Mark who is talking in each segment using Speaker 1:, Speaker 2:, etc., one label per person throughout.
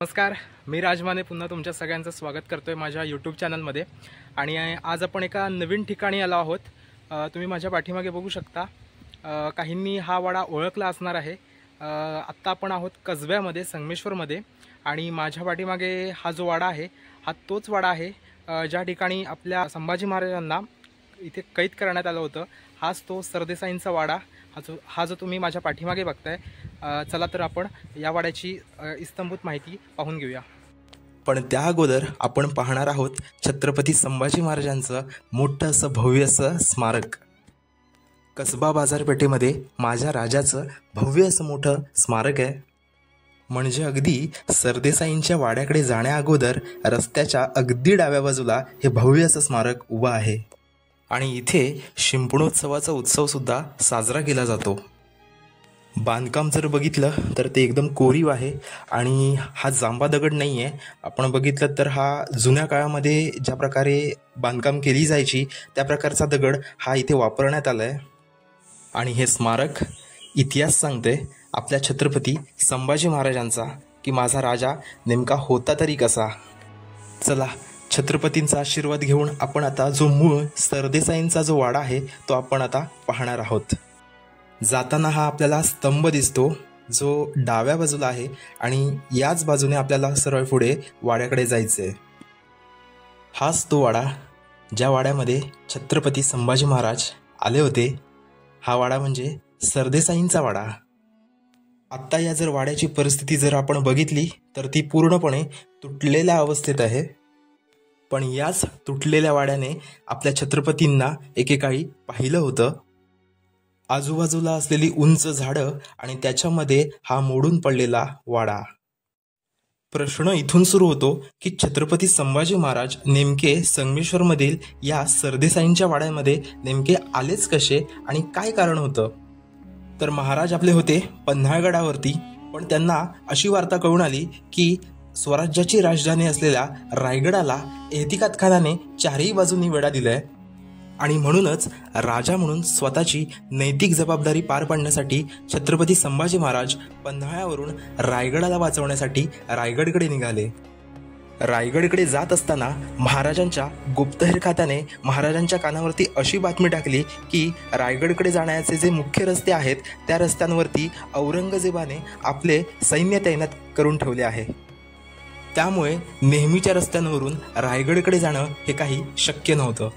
Speaker 1: नमस्कार, मी राजमाने पुन्हा तुमच्या सगळ्यांचं स्वागत करतोय माझ्या यूट्यूब चॅनलमध्ये। आणि आज आपण एका नवीन ठिकाणी आलो आहोत। तुम्ही माझ्या पाठीमागे बघू शकता, काहींनी हा वाडा ओळखला असणार आहे। आत्ता आपण आहोत कसब्यामध्ये, संगमेश्वरमध्ये। आणि माझ्या पाठीमागे हा जो वाडा आहे हा तोच वाडा आहे ज्या ठिकाणी आपल्या संभाजी महाराजांना इथे कैद करण्यात आलं होतं। हाच तो सरदेसाईंचा वाडा हा जो तुम्ही माझ्या पाठीमागे बघताय। चला तर आपण या वाड्याची इस्तंभूत माहिती पाहून घेऊया।
Speaker 2: पण त्या अगोदर आपण पाहणार आहोत छत्रपती संभाजी महाराजांचं मोठं असं भव्य असं स्मारक। कसबा बाजारपेठेमध्ये माझ्या राजाचं भव्य असं मोठं स्मारक आहे। म्हणजे अगदी सरदेसाईंच्या वाड्याकडे जाण्या अगोदर रस्त्याच्या अगदी डाव्या बाजूला हे भव्य असं स्मारक उभं आहे। आणि इथे शिंपणोत्सवाचा उत्सव सुद्धा साजरा केला जातो। बांधकाम जर बघितलं तर ते एकदम कोरीव आहे आणि हा जांभा दगड नाही आहे। आपण बघितलं तर हा जुन्या काळामध्ये ज्या प्रकारे बांधकाम केली जायची त्या प्रकारचा दगड हा इथे वापरण्यात आला आहे। आणि हे स्मारक इतिहास सांगते आपल्या छत्रपती संभाजी महाराजांचा, की माझा राजा नेमका होता तरी कसा। चला, छत्रपतींचा आशीर्वाद घेऊन आपण आता जो मूळ सरदेसाईंचा जो वाडा आहे तो आपण आता पाहणार आहोत। जाताना हा आपल्याला स्तंभ दिसतो जो डाव्या बाजूला आहे आणि याच बाजूने आपल्याला सरळ पुढे वाड्याकडे जायचंय। हाच तो वाडा ज्या वाड्यामध्ये छत्रपती संभाजी महाराज आले होते। हा वाडा म्हणजे सरदेसाईंचा वाडा। आत्ता या जर वाड्याची परिस्थिती जर आपण बघितली तर ती पूर्णपणे तुटलेल्या अवस्थेत आहे। पण याच तुटलेल्या वाड्याने आपल्या छत्रपतींना एकेकाळी पाहिलं होतं। आजूबाजूला असलेली उंच झाडं आणि त्याच्यामध्ये हा मोडून पडलेला वाडा। प्रश्न इथून सुरू होतो की छत्रपती संभाजी महाराज नेमके संगमेश्वरमधील या सरदेसाईंच्या वाड्यामध्ये नेमके आलेच कसे आणि काय कारण होतं। तर महाराज आपले होते पन्हाळगडावरती, पण त्यांना अशी वार्ता कळून आली की स्वराज्याची राजधानी असलेल्या रायगडाला एहतिकात खानाने चारही बाजूंनी वेढा दिलाय। आणि म्हणूनच राजा म्हणून स्वतःची नैतिक जबाबदारी पार पाडण्यासाठी छत्रपती संभाजी महाराज पन्हाळ्यावरून रायगडाला वाचवण्यासाठी रायगडकडे निघाले। रायगडकडे जात असताना महाराजांच्या गुप्तहेर खात्याने महाराजांच्या कानावरती अशी बातमी टाकली की रायगडकडे जाण्याचे जे मुख्य रस्ते आहेत त्या रस्त्यांवरती औरंगजेबाने आपले सैन्य तैनात करून ठेवले आहे। त्यामुळे नेहमीच्या रस्त्यांवरून रायगडकडे जाणं हे काही शक्य नव्हतं।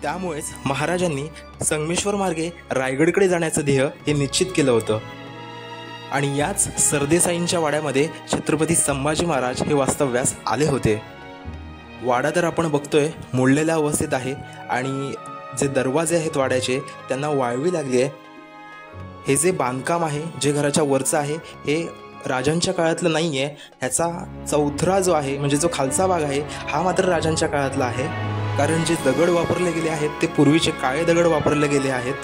Speaker 2: त्यामुळेच महाराजांनी संगमेश्वर मार्गे रायगडकडे जाण्याचं ध्येय हे निश्चित केलं होतं। आणि याच सरदेसाईंच्या वाड्यामध्ये छत्रपती संभाजी महाराज हे वास्तव्यास आले होते। वाडा तर आपण बघतोय मोडलेल्या अवस्थेत आहे आणि जे दरवाजे आहेत वाड्याचे त्यांना वाळवी लागली आहे। हे जे बांधकाम आहे जे घराच्या वरचं आहे हे राजांच्या काळातलं नाही आहे। ह्याचा चौथरा जो आहे म्हणजे जो खालचा भाग आहे हा मात्र राजांच्या काळातला आहे, कारण जे दगड वापरले गेले आहेत ते पूर्वीचे काळे दगड वापरले गेले आहेत।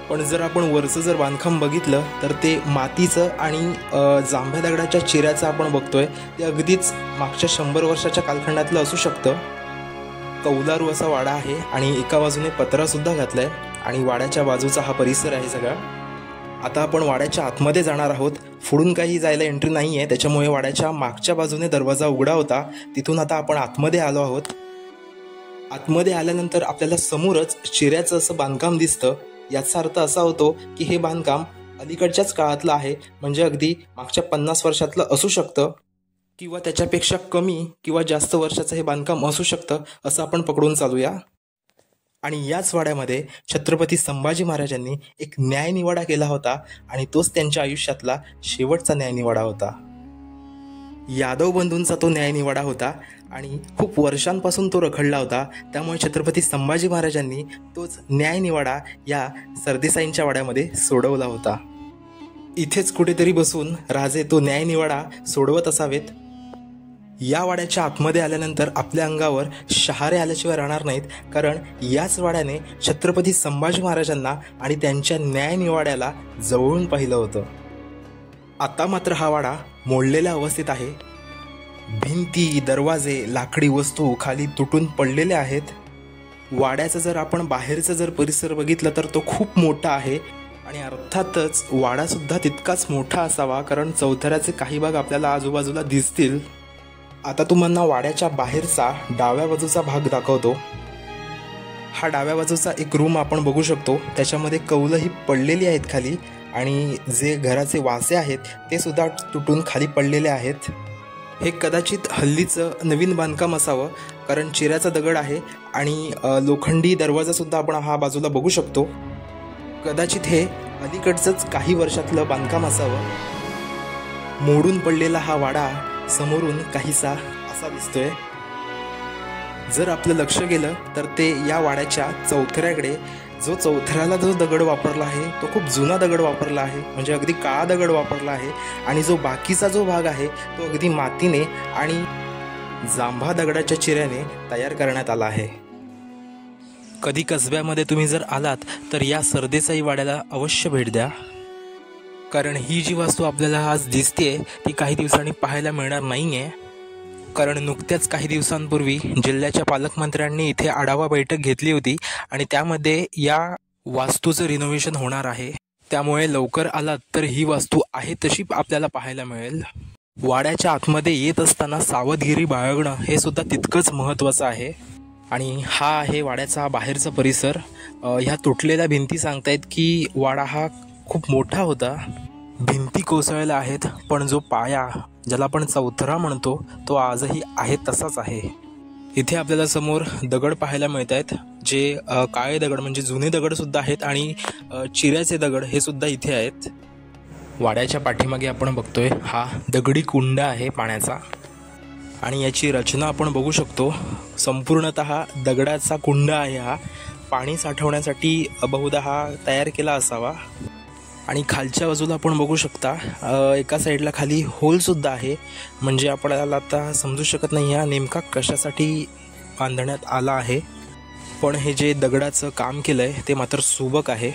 Speaker 2: पण जर आपण वरचं जर बांधकाम बघितलं तर ते मातीचं आणि जांभ्या दगडाच्या चिऱ्याचं आपण बघतोय ते अगदीच मागच्या 100 वर्षाच्या कालखंडातलं असू शकतं। कौलारू असा वाडा आहे आणि एका बाजूने पत्रासुद्धा घातलाय आणि वाड्याच्या बाजूचा हा परिसर आहे सगळा। आता आपण वाड्याच्या आतमध्ये जाणार आहोत। पुढून काही जायला एंट्री नाही आहे, त्याच्यामुळे वाड्याच्या मागच्या बाजूने दरवाजा उघडा होता, तिथून आता आपण आतमध्ये आलो आहोत। आतमध्ये आल्यानंतर आपल्याला समोरच चिऱ्याचं असं बांधकाम दिसतं। याचा अर्थ असा होतो की हे बांधकाम अलीकडच्याच काळातलं आहे, म्हणजे अगदी मागच्या 50 वर्षातलं असू शकतं किंवा त्याच्यापेक्षा कमी किंवा जास्त वर्षाचं हे बांधकाम असू शकतं असं आपण पकडून चालूया। आणि याच वाड्यामध्ये छत्रपती संभाजी महाराजांनी एक न्यायनिवाडा केला होता आणि तोच त्यांच्या आयुष्यातला शेवटचा न्यायनिवाडा होता। यादव बंधूंचा तो न्यायनिवाडा होता आणि खूप वर्षांपासून तो रखडला होता। त्यामुळे छत्रपती संभाजी महाराजांनी तोच न्यायनिवाडा या सरदेसाईंच्या वाड्यामध्ये सोडवला होता। इथेच कुठेतरी बसून राजे तो न्यायनिवाडा सोडवत असावेत। या वाड्याच्या आतमध्ये आल्यानंतर आपल्या अंगावर शहारे आल्याशिवाय राहणार नाहीत, कारण याच वाड्याने छत्रपती संभाजी महाराजांना आणि त्यांच्या न्यायनिवाड्याला जवळून पाहिलं होतं। आता मात्र हा वाडा मोडलेल्या अवस्थेत आहे। भिंती, दरवाजे, लाकडी वस्तू खाली तुटून पडलेल्या आहेत। वाड्याचं जर आपण बाहेरचं जर परिसर बघितलं तर तो खूप मोठा आहे आणि अर्थातच वाडासुद्धा तितकाच मोठा असावा, कारण चौथऱ्याचे काही भाग आपल्याला आजूबाजूला दिसतील। आता तुम्हाला वाड्याच्या बाहेरचा डाव्या बाजूचा भाग दाखवतो. हा डाव्या बाजूचा एक रूम आपण बघू शकतो. त्याच्यामध्ये कौलं ही पडलेली आहेत खाली आणि जे घराचे वासे आहेत ते सुद्धा तुटून खाली पडलेले आहेत. हे कदाचित हल्लीचं नवीन बांधकाम असावं, कारण चिऱ्याचा दगड आहे आणि लोखंडी दरवाजासुद्धा आपण हा बाजूला बघू शकतो. कदाचित हे अलीकडचंच काही वर्षातलं बांधकाम असावं. मोडून पडलेला हा वाडा समोरून काहीसा असा दिसतोय. जर आपलं लक्ष गेलं तर ते या वाड्याच्या चौथऱ्याकडे, जो चौथऱ्याला जो दगड वापरला आहे तो खूप जुना दगड वापरला आहे, म्हणजे अगदी काळा दगड वापरला आहे. आणि जो बाकीचा जो भाग आहे तो अगदी मातीने आणि जांभा दगडाच्या चिऱ्याने तयार करण्यात आला आहे. कधी कसब्यामध्ये तुम्ही जर आलात तर या सरदेसाई वाड्याला अवश्य भेट द्या, कारण ही जी वास्तू आपल्याला आज दिसते ती काही दिवसांनी पाहायला मिळणार नाही आहे. कारण नुकत्याच काही दिवसांपूर्वी जिल्ह्याच्या पालकमंत्र्यांनी इथे आढावा बैठक घेतली होती आणि त्यामध्ये या वास्तूचं रिनोव्हेशन होणार आहे. त्यामुळे लवकर आलात तर ही वास्तू आहे तशी आपल्याला पाहायला मिळेल. वाड्याच्या आतमध्ये येत असताना सावधगिरी बाळगणं हे सुद्धा तितकंच महत्त्वाचं आहे. आणि हा आहे वाड्याचा बाहेरचा परिसर. ह्या तुटलेल्या भिंती सांगतायत की वाडा हा खूप मोठा होता. भिंती कोसळल्या आहेत, पण जो पाया ज्याला आपण चौथरा म्हणतो तो आजही आहे तसाच आहे. इथे आपल्याला समोर दगड पाहायला मिळत आहेत, जे काळे दगड म्हणजे जुने दगड सुद्धा आहेत आणि चिऱ्याचे दगड हे सुद्धा इथे आहेत. वाड्याच्या पाठीमागे आपण बघतोय हा दगडी कुंड आहे पाण्याचा आणि याची रचना आपण बघू शकतो. संपूर्णतः दगडाचा कुंड आहे हा. पाणी साठवण्यासाठी बहुधा हा तयार केला असावा. आणि खालच्या बाजूला आपण बघू शकता एका साईडला खाली होलसुद्धा आहे, म्हणजे आपल्याला आता समजू शकत नाही हा नेमका कशासाठी बांधण्यात आला आहे. पण हे जे दगडाचं काम केलं आहे ते मात्र सुबक आहे.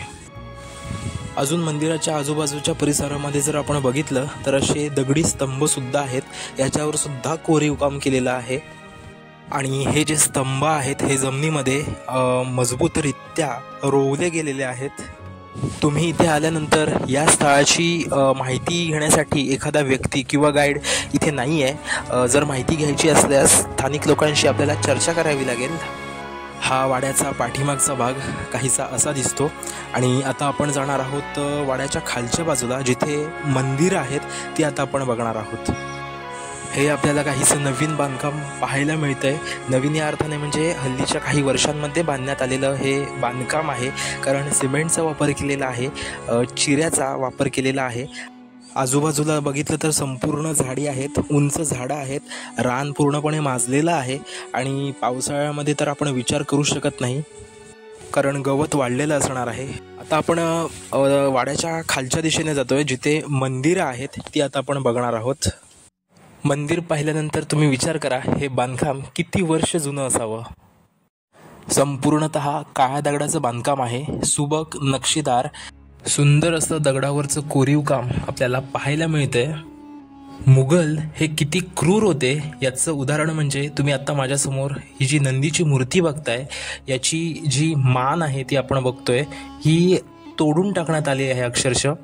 Speaker 2: अजून मंदिराच्या आजूबाजूच्या परिसरामध्ये जर आपण बघितलं तर असे दगडी स्तंभसुद्धा आहेत, याच्यावर सुद्धा कोरीव काम केलेलं आहे. आणि हे जे स्तंभ आहेत हे जमिनीमध्ये मजबूतरित्या रोवले गेलेले आहेत. तुम्ही इथे आल्यानंतर या स्थळाची माहिती घेण्यासाठी एखादा व्यक्ती किंवा गाईड इथे नाही आहे. जर माहिती घ्यायची असल्यास स्थानिक लोकांशी आपल्याला चर्चा करावी लागेल. हा वाड्याचा पाठीमागचा भाग काहीसा असा दिसतो. आणि आता आपण जाणार आहोत वाड्याच्या खालच्या बाजूला, जिथे मंदिरं आहेत ती आता आपण बघणार आहोत. हे आपल्याला काहीसं नवीन बांधकाम पाहायला मिळतं आहे. नवीन या अर्थाने म्हणजे हल्लीच्या काही वर्षांमध्ये बांधण्यात आलेलं हे बांधकाम आहे, कारण सिमेंटचा वापर केलेला आहे, चिऱ्याचा वापर केलेला आहे. आजूबाजूला बघितलं तर संपूर्ण झाडी आहेत, उंच झाडं आहेत, रान पूर्णपणे माजलेलं आहे. आणि पावसाळ्यामध्ये तर आपण विचार करू शकत नाही, कारण गवत वाढलेलं असणार आहे. आता आपण वाड्याच्या खालच्या दिशेने जातोय, जिथे मंदिरं आहेत ती आता आपण बघणार आहोत. मंदिर पाहिल्यानंतर तुम्ही विचार करा हे बांधकाम किती वर्ष जुनं असावं. संपूर्णतः काळ्या दगडाचं बांधकाम आहे, सुबक, नक्षीदार, सुंदर असं दगडावरचं कोरीव काम आपल्याला पाहायला मिळतंय. मुघल हे किती क्रूर होते याचं उदाहरण म्हणजे तुम्ही आत्ता माझ्यासमोर ही जी नंदीची मूर्ती बघताय, याची जी मान आहे ती आपण बघतोय, ही तोडून टाकण्यात आली आहे अक्षरशः.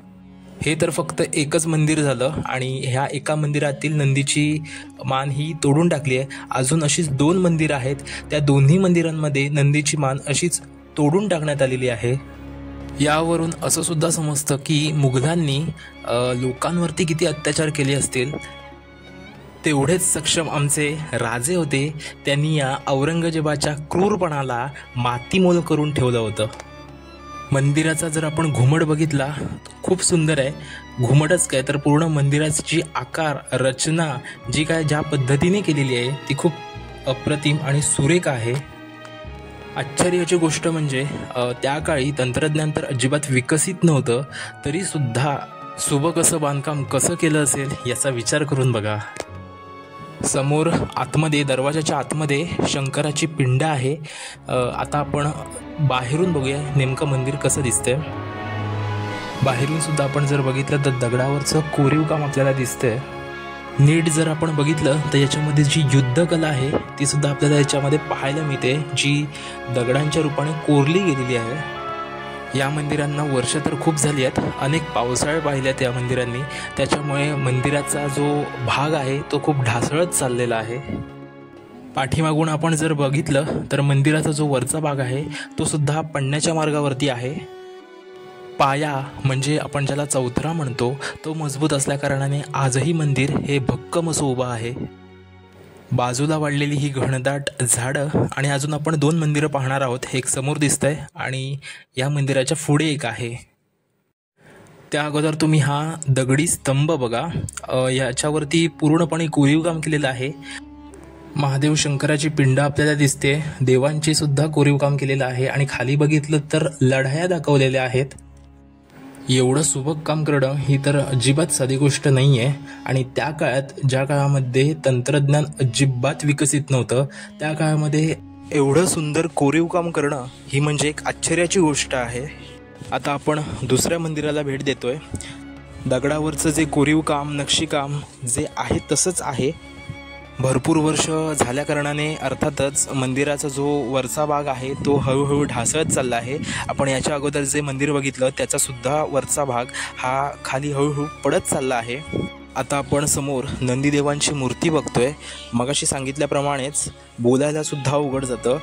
Speaker 2: हे तर फक्त एकच मंदिर झालं आणि ह्या एका मंदिरातील नंदीची मान ही तोडून टाकली आहे. अजून अशीच 2 मंदिरं आहेत, त्या दोन्ही मंदिरांमध्ये नंदीची मान अशीच तोडून टाकण्यात आलेली आहे. यावरून असं सुद्धा समजतं की मुघलांनी लोकांवरती किती अत्याचार केले असतील. तेवढेच सक्षम आमचे राजे होते, त्यांनी या औरंगजेबाच्या क्रूरपणाला मातीमोल करून ठेवलं होतं. मंदिराचा जर आपण घुमट बघितला खूप सुंदर आहे. घुमटच काय तर पूर्ण मंदिराची आकार, रचना जी काय ज्या पद्धतीने केलेली आहे ती खूप अप्रतिम आणि सुरेख आहे. आश्चर्याची गोष्ट म्हणजे त्या काळी तंत्रज्ञान तर अजिबात विकसित नव्हतं, तरीसुद्धा सुबक असं बांधकाम कसं केलं असेल याचा विचार करून बघा. समोर आतमध्ये, दरवाजाच्या आतमध्ये शंकराची पिंड आहे. आता आपण बाहेरून बघूया नेमकं मंदिर कसं दिसतंय. बाहेरून सुद्धा आपण जर बघितलं तर दगडावरचं कोरीव काम आपल्याला दिसतंय. नीट जर आपण बघितलं तर याच्यामध्ये जी युद्धकला आहे ती सुद्धा आपल्याला याच्यामध्ये पाहायला मिळते, जी दगडांच्या रूपाने कोरली गेलेली आहे. या मंदिरांना वर्ष तर खूप झाली आहेत, अनेक पावसाळे पाहिल्यात या मंदिरांनी, त्याच्यामुळे मंदिराचा जो भाग आहे तो खूप ढासळत चाललेला आहे. पाठीमागून आपण जर बघितलं तर मंदिराचा जो वरचा भाग आहे तो सुद्धा पडण्याच्या मार्गावरती आहे. पाया म्हणजे आपण ज्याला चौथरा म्हणतो तो मजबूत असल्याकारणाने आजही मंदिर हे भक्कम असं उभं आहे. बाजूला वाढलेली ही घनदाट झाडं आणि अजून आपण 2 मंदिरं पाहणार आहोत. एक समोर दिसतंय आणि या मंदिराच्या पुढे एक आहे. त्या अगोदर तुम्ही हा दगडी स्तंभ बघा, याच्यावरती पूर्णपणे कोरीव काम केलेलं आहे. महादेव शंकराची पिंड आपल्याला दिसते, देवांची सुद्धा कोरीव काम केलेलं आहे आणि खाली बघितलं तर लढाया दाखवलेल्या आहेत. एवढं सुबक काम करणं ही तर अजिबात साधी गोष्ट नाही आहे. आणि त्या काळात, ज्या काळामध्ये तंत्रज्ञान अजिबात विकसित नव्हतं, त्या काळामध्ये एवढं सुंदर कोरीव काम करणं ही म्हणजे एक आश्चर्याची गोष्ट आहे. आता आपण दुसऱ्या मंदिराला भेट देतोय. दगडावरचं जे कोरीव काम, नक्षीकाम जे आहे तसंच आहे. भरपूर वर्ष झाल्या कारणाने अर्थातच मंदिराचा जो वरचा भाग आहे तो हळूहळू ढासळत चालला आहे. आपण याच्या अगोदर जे मंदिर बघितलं त्याचासुद्धा वरचा भाग हा खाली हळूहळू पडत चालला आहे. आता आपण समोर नंदीदेवांची मूर्ती बघतोय. मगाशी सांगितल्याप्रमाणेच बोलायला सुद्धा अवघड जातं.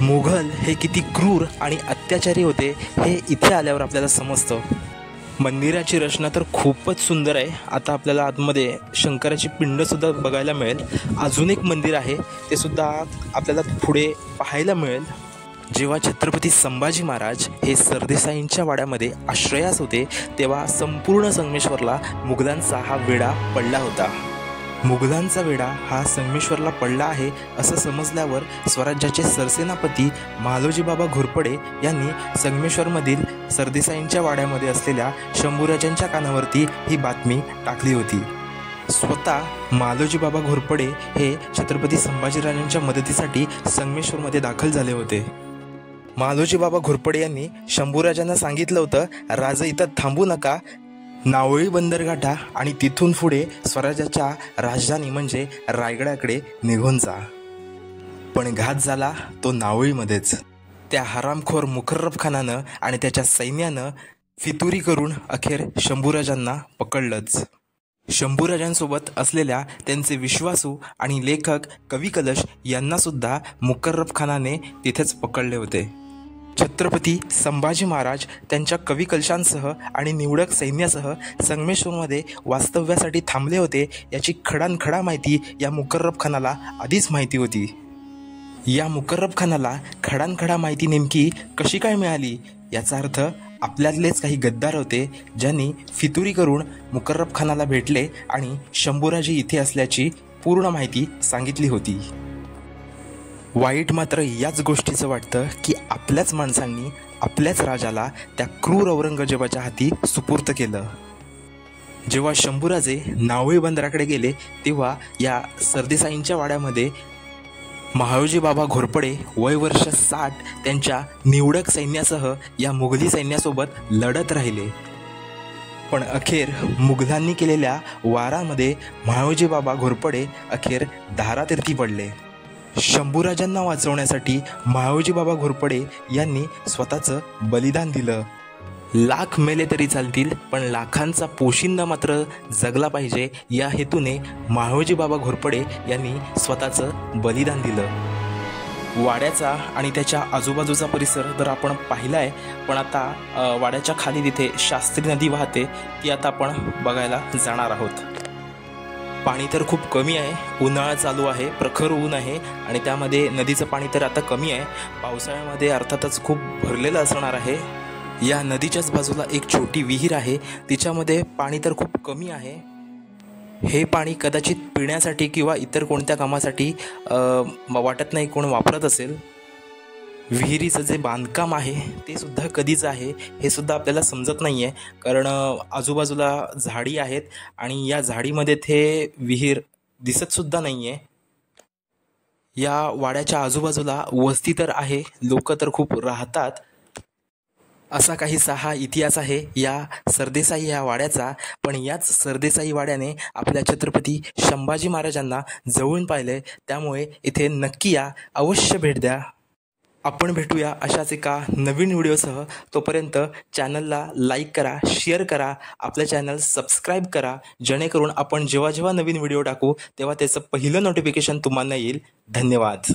Speaker 2: मुघल हे किती क्रूर आणि अत्याचारी होते हे इथे आल्यावर आपल्याला समजतं. मंदिराची रचना तर खूपच सुंदर आहे. आता आपल्याला आतमध्ये शंकराची पिंडसुद्धा बघायला मिळेल. अजून एक मंदिर आहे ते सुद्धा आपल्याला पुढे पाहायला मिळेल. जेव्हा छत्रपती संभाजी महाराज हे सरदेसाईंच्या वाड्यामध्ये आश्रयास होते तेव्हा संपूर्ण संगमेश्वरला मुघलांचा हा वेढा पडला होता. मुघलांचा वेढा हा संगमेश्वरला पडला आहे असं समजल्यावर स्वराज्याचे सरसेनापती मालोजी बाबा घोरपडे यांनी संगमेश्वरमधील सरदेसाईंच्या वाड्यामध्ये असलेल्या शंभूराजांच्या कानावरती ही बातमी टाकली होती. स्वतः मालोजी बाबा घोरपडे हे छत्रपती संभाजीराजांच्या मदतीसाठी संगमेश्वरमध्ये दाखल झाले होते. मालोजी बाबा घोरपडे यांनी शंभूराजांना सांगितलं होतं, राजा इथं थांबू नका, नावळी बंदर गाठा आणि तिथून पुढे स्वराज्याच्या राजधानी म्हणजे रायगडाकडे निघून जा. पण घात झाला तो नावळीमध्येच. त्या हरामखोर मुकर्रब खानानं आणि त्याच्या सैन्यानं फितुरी करून अखेर शंभूराजांना पकडलंच. शंभूराजांसोबत असलेल्या त्यांचे विश्वासू आणि लेखक कवी कलश यांनासुद्धा मुकर्रब खानाने तिथेच पकडले होते. छत्रपती संभाजी महाराज त्यांच्या कवी कलशांसह आणि निवडक सैन्यासह संगमेश्वरमध्ये वास्तव्यासाठी थांबले होते याची खडानखडा माहिती या मुकर्रब खानाला आधीच माहिती होती. या मुकर्रब खानाला खडानखडा माहिती नेमकी कशी काय मिळाली याचा अर्थ आपल्यातलेच काही गद्दार होते ज्यांनी फितुरी करून मुकर्रब खानाला भेटले आणि शंभूराजी इथे असल्याची पूर्ण माहिती सांगितली होती. वाईट मात्र याच गोष्टीचं वाटतं की आपल्याच माणसांनी आपल्याच राजाला त्या क्रूर औरंगजेबाच्या हाती सुपूर्त केलं. जेव्हा शंभूराजे नावळी बंदराकडे गेले तेव्हा या सरदेसाईंच्या वाड्यामध्ये महाळोजी बाबा घोरपडे वय वर्ष 60 त्यांच्या निवडक सैन्यासह या मुघली सैन्यासोबत लढत राहिले. पण अखेर मुघलांनी केलेल्या वारामध्ये महाळोजी बाबा घोरपडे अखेर धारातीर्थी पडले. शंभूराजांना वाचवण्यासाठी महाळोजी बाबा घोरपडे यांनी स्वतःचं बलिदान दिलं. लाख मेले तरी चालतील पण लाखांचा पोशिंदा मात्र जगला पाहिजे या हेतूने महाळोजी बाबा घोरपडे यांनी स्वतःचं बलिदान दिलं. वाड्याचा आणि त्याच्या आजूबाजूचा परिसर तर आपण पाहिला आहे, पण आता वाड्याच्या खाली तिथे शास्त्री नदी वाहते ती आता आपण बघायला जाणार आहोत. पाणी तर खूप कमी आहे. उन्हाळा चालू आहे, प्रखर ऊन आहे आणि त्यामध्ये नदीचं पाणी तर आता कमी आहे. पावसाळ्यामध्ये अर्थातच खूप भरलेलं असणार आहे. या नदीच्याच बाजूला एक छोटी विहीर आहे, तिच्यामध्ये पाणी तर खूप कमी आहे. हे पाणी कदाचित पिण्यासाठी किंवा इतर कोणत्या कामासाठी वाटत नाही कोण वापरत असेल. विहिरीचं जे बांधकाम आहे ते सुद्धा कधीचं आहे हे सुद्धा आपल्याला समजत नाही आहे, कारण आजूबाजूला झाडी आहेत आणि या झाडीमध्ये ते विहीर दिसतसुद्धा नाही आहे. या वाड्याच्या आजूबाजूला वस्ती तर आहे, लोक तर खूप राहतात. असा काहीसा हा इतिहास आहे या सरदेसाई या वाड्याचा. पण याच सरदेसाई वाड्याने आपल्या छत्रपती संभाजी महाराजांना जवळून पाहिले, त्यामुळे इथे नक्की या, अवश्य भेट द्या. आपण भेटूया अशाच एका नवीन व्हिडिओसह. तोपर्यंत चॅनलला लाईक करा, शेअर करा, आपलं चॅनल सबस्क्राईब करा, जेणेकरून आपण जेव्हा जेव्हा नवीन व्हिडिओ टाकू तेव्हा त्याचं पहिलं नोटिफिकेशन तुम्हाला येईल. धन्यवाद.